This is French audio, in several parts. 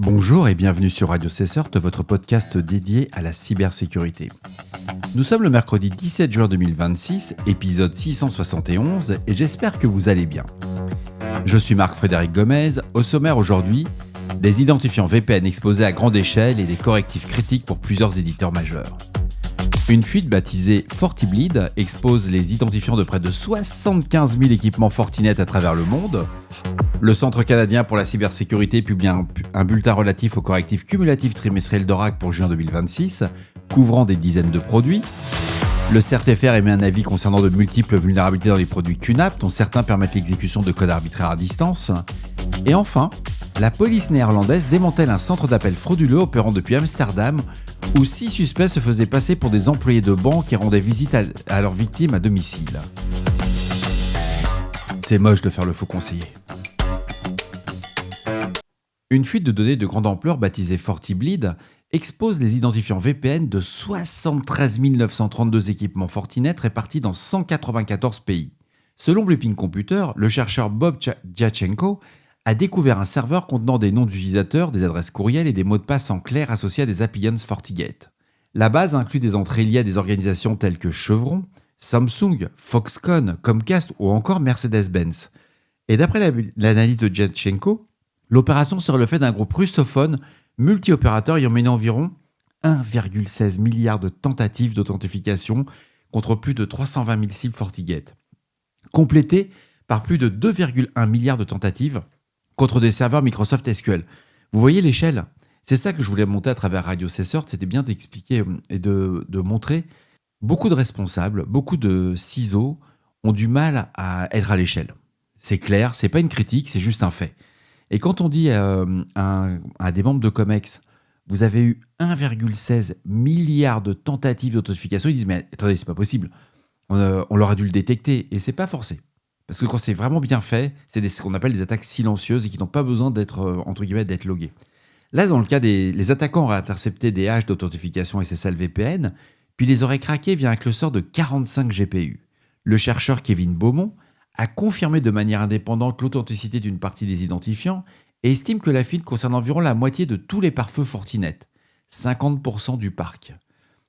Bonjour et bienvenue sur Radio Cessort, votre podcast dédié à la cybersécurité. Nous sommes le mercredi 17 juin 2026, épisode 671, et j'espère que vous allez bien. Je suis Marc-Frédéric Gomez. Au sommaire aujourd'hui, des identifiants VPN exposés à grande échelle et des correctifs critiques pour plusieurs éditeurs majeurs. Une fuite baptisée FortiBleed expose les identifiants de près de 75 000 équipements Fortinet à travers le monde. Le Centre canadien pour la cybersécurité publie un bulletin relatif aux correctifs cumulatifs trimestriels d'Oracle pour juin 2026, couvrant des dizaines de produits. Le CERT-FR émet un avis concernant de multiples vulnérabilités dans les produits QNAP, dont certains permettent l'exécution de codes arbitraires à distance. Et enfin, la police néerlandaise démantèle un centre d'appel frauduleux opérant depuis Amsterdam, où 6 suspects se faisaient passer pour des employés de banque et rendaient visite à leurs victimes à domicile. C'est moche de faire le faux conseiller. Une fuite de données de grande ampleur baptisée FortiBleed expose les identifiants VPN de 73 932 équipements Fortinet répartis dans 194 pays. Selon Blipping Computer, le chercheur Bob Djachenko a découvert un serveur contenant des noms d'utilisateurs, des adresses courriels et des mots de passe en clair associés à des appliances FortiGate. La base inclut des entrées liées à des organisations telles que Chevron, Samsung, Foxconn, Comcast ou encore Mercedes-Benz. Et d'après l'analyse de Djachenko, l'opération serait le fait d'un groupe russophone multi-opérateur ayant mené environ 1,16 milliard de tentatives d'authentification contre plus de 320 000 cibles FortiGate, complétées par plus de 2,1 milliards de tentatives contre des serveurs Microsoft SQL. Vous voyez l'échelle ? C'est ça que je voulais monter à travers Radio Cessort, c'était bien d'expliquer et de montrer. Beaucoup de responsables, beaucoup de CISO ont du mal à être à l'échelle. C'est clair, c'est pas une critique, c'est juste un fait. Et quand on dit à des membres de Comex, vous avez eu 1,16 milliard de tentatives d'authentification, ils disent mais attendez, c'est pas possible. On leur a dû le détecter et c'est pas forcé. Parce que quand c'est vraiment bien fait, c'est ce qu'on appelle des attaques silencieuses et qui n'ont pas besoin d'être, entre guillemets, d'être loguées. Là, dans le cas les attaquants auraient intercepté des hashes d'authentification SSL VPN, puis les auraient craqués via un cluster de 45 GPU. Le chercheur Kevin Beaumont a confirmé de manière indépendante l'authenticité d'une partie des identifiants et estime que la fuite concerne environ la moitié de tous les pare-feux Fortinet, 50% du parc.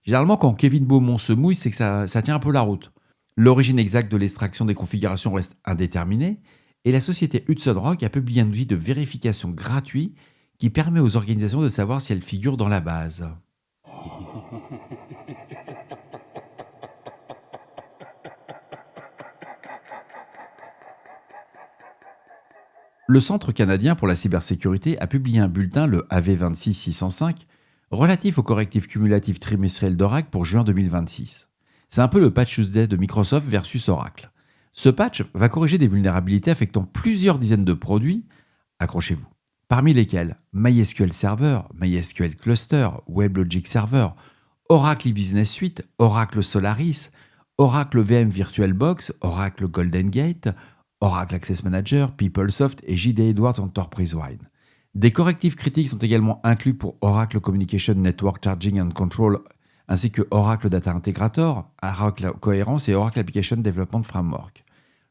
Généralement, quand Kevin Beaumont se mouille, c'est que ça tient un peu la route. L'origine exacte de l'extraction des configurations reste indéterminée et la société Hudson Rock a publié un outil de vérification gratuit qui permet aux organisations de savoir si elles figurent dans la base. Le Centre canadien pour la cybersécurité a publié un bulletin, le AV26605, relatif aux correctifs cumulatifs trimestriels d'Oracle pour juin 2026. C'est un peu le patch Tuesday de Microsoft versus Oracle. Ce patch va corriger des vulnérabilités affectant plusieurs dizaines de produits, accrochez-vous, parmi lesquels MySQL Server, MySQL Cluster, WebLogic Server, Oracle e-Business Suite, Oracle Solaris, Oracle VM VirtualBox, Oracle Golden Gate, Oracle Access Manager, PeopleSoft et JD Edwards EnterpriseWide. Des correctifs critiques sont également inclus pour Oracle Communication Network Charging and Control, ainsi que Oracle Data Integrator, Oracle Coherence et Oracle Application Development Framework.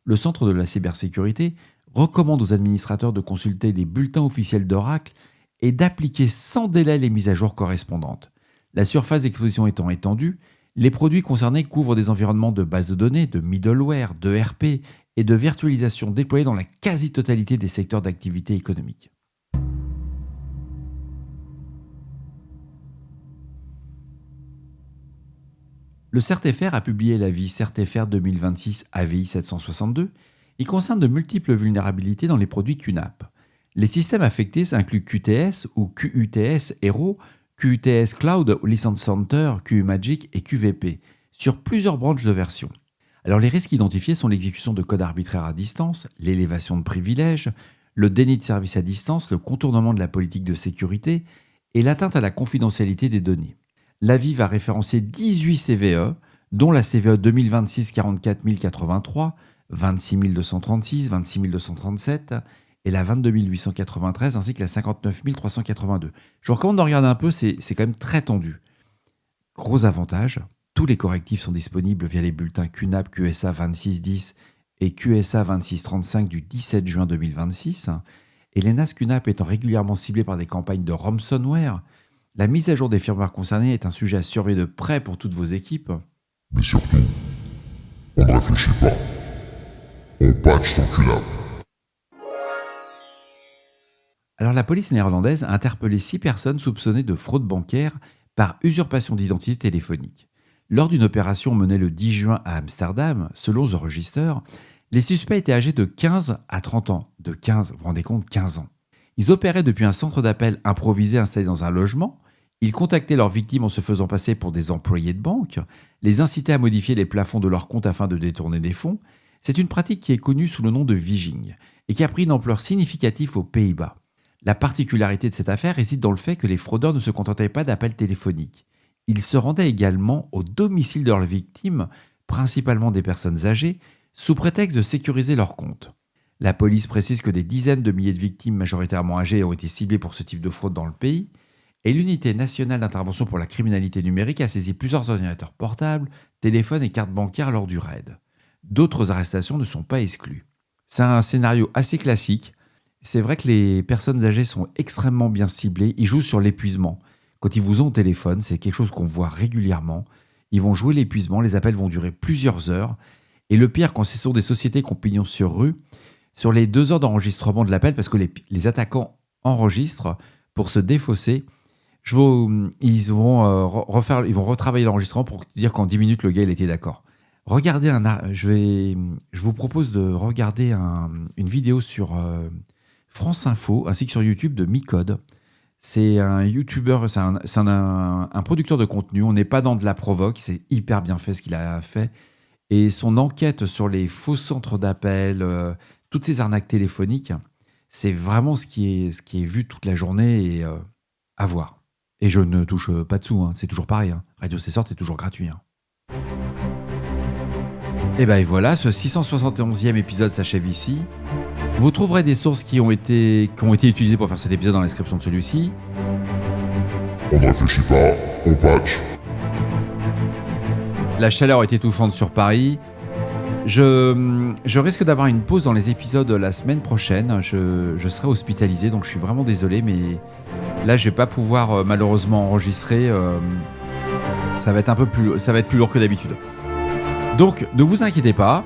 Le Centre de la cybersécurité recommande aux administrateurs de consulter les bulletins officiels d'Oracle et d'appliquer sans délai les mises à jour correspondantes. La surface d'exposition étant étendue, les produits concernés couvrent des environnements de base de données, de middleware, de RP et de virtualisation déployés dans la quasi-totalité des secteurs d'activité économique. Le CERT-FR a publié l'avis CERT-FR 2026 AVI 762. Il concerne de multiples vulnérabilités dans les produits QNAP. Les systèmes affectés incluent QTS ou QUTS Hero, QUTS Cloud, License Center, QMagic et QVP, sur plusieurs branches de version. Alors les risques identifiés sont l'exécution de codes arbitraires à distance, l'élévation de privilèges, le déni de service à distance, le contournement de la politique de sécurité et l'atteinte à la confidentialité des données. L'avis va référencer 18 CVE, dont la CVE 2026 44 083, 26 236, 26 237 et la 22 893 ainsi que la 59 382. Je vous recommande de regarder un peu, c'est quand même très tendu. Gros avantage, tous les correctifs sont disponibles via les bulletins QNAP QSA 2610 et QSA 2635 du 17 juin 2026. Et les NAS QNAP étant régulièrement ciblés par des campagnes de ransomware, la mise à jour des firmware concernés est un sujet à surveiller de près pour toutes vos équipes. Mais surtout, on ne réfléchit pas. On patch son QNAP. Alors la police néerlandaise a interpellé 6 personnes soupçonnées de fraude bancaire par usurpation d'identité téléphonique. Lors d'une opération menée le 10 juin à Amsterdam, selon The Register, les suspects étaient âgés de 15 à 30 ans. De 15, vous vous rendez compte, 15 ans. Ils opéraient depuis un centre d'appel improvisé installé dans un logement. Ils contactaient leurs victimes en se faisant passer pour des employés de banque, les incitaient à modifier les plafonds de leur compte afin de détourner des fonds. C'est une pratique qui est connue sous le nom de phishing et qui a pris une ampleur significative aux Pays-Bas. La particularité de cette affaire réside dans le fait que les fraudeurs ne se contentaient pas d'appels téléphoniques. Ils se rendaient également au domicile de leurs victimes, principalement des personnes âgées, sous prétexte de sécuriser leur compte. La police précise que des dizaines de milliers de victimes majoritairement âgées ont été ciblées pour ce type de fraude dans le pays, et l'Unité nationale d'intervention pour la criminalité numérique a saisi plusieurs ordinateurs portables, téléphones et cartes bancaires lors du raid. D'autres arrestations ne sont pas exclues. C'est un scénario assez classique. C'est vrai que les personnes âgées sont extrêmement bien ciblées, ils jouent sur l'épuisement. Quand ils vous ont au téléphone, c'est quelque chose qu'on voit régulièrement. Ils vont jouer l'épuisement, les appels vont durer plusieurs heures. Et le pire, quand ce sont des sociétés qui ont pignon sur rue, sur les 2 heures d'enregistrement de l'appel, parce que les attaquants enregistrent pour se défausser, ils vont retravailler l'enregistrement pour dire qu'en 10 minutes, le gars il était d'accord. Regardez je vous propose de regarder une vidéo sur France Info ainsi que sur YouTube de Micode. C'est un YouTuber, c'est un producteur de contenu. On n'est pas dans de la provoque, c'est hyper bien fait ce qu'il a fait. Et son enquête sur les faux centres d'appel, toutes ces arnaques téléphoniques, c'est vraiment ce qui est vu toute la journée et à voir. Et je ne touche pas de sous, hein. C'est toujours pareil. Hein. Radio Cessort est toujours gratuit. Hein. Et ben voilà, ce 671e épisode s'achève ici. Vous trouverez des sources qui ont été utilisées pour faire cet épisode dans la description de celui-ci. On ne réfléchit pas, on patch. La chaleur est étouffante sur Paris. Je risque d'avoir une pause dans les épisodes la semaine prochaine. Je serai hospitalisé, donc je suis vraiment désolé, mais là, je vais pas pouvoir malheureusement enregistrer. Ça va être plus lourd que d'habitude. Donc, ne vous inquiétez pas.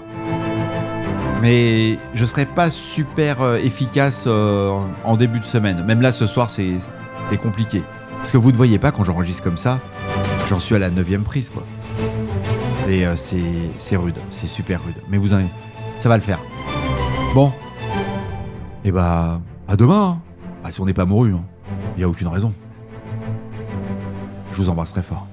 Mais je serai pas super efficace en début de semaine. Même là, ce soir, c'était compliqué. Parce que vous ne voyez pas quand j'enregistre comme ça. J'en suis à la 9e prise, quoi. Et c'est rude, c'est super rude. Mais ça va le faire. Bon. Et bah, à demain. Hein. Si on n'est pas mouru, il n'y a aucune raison. Je vous embrasse très fort.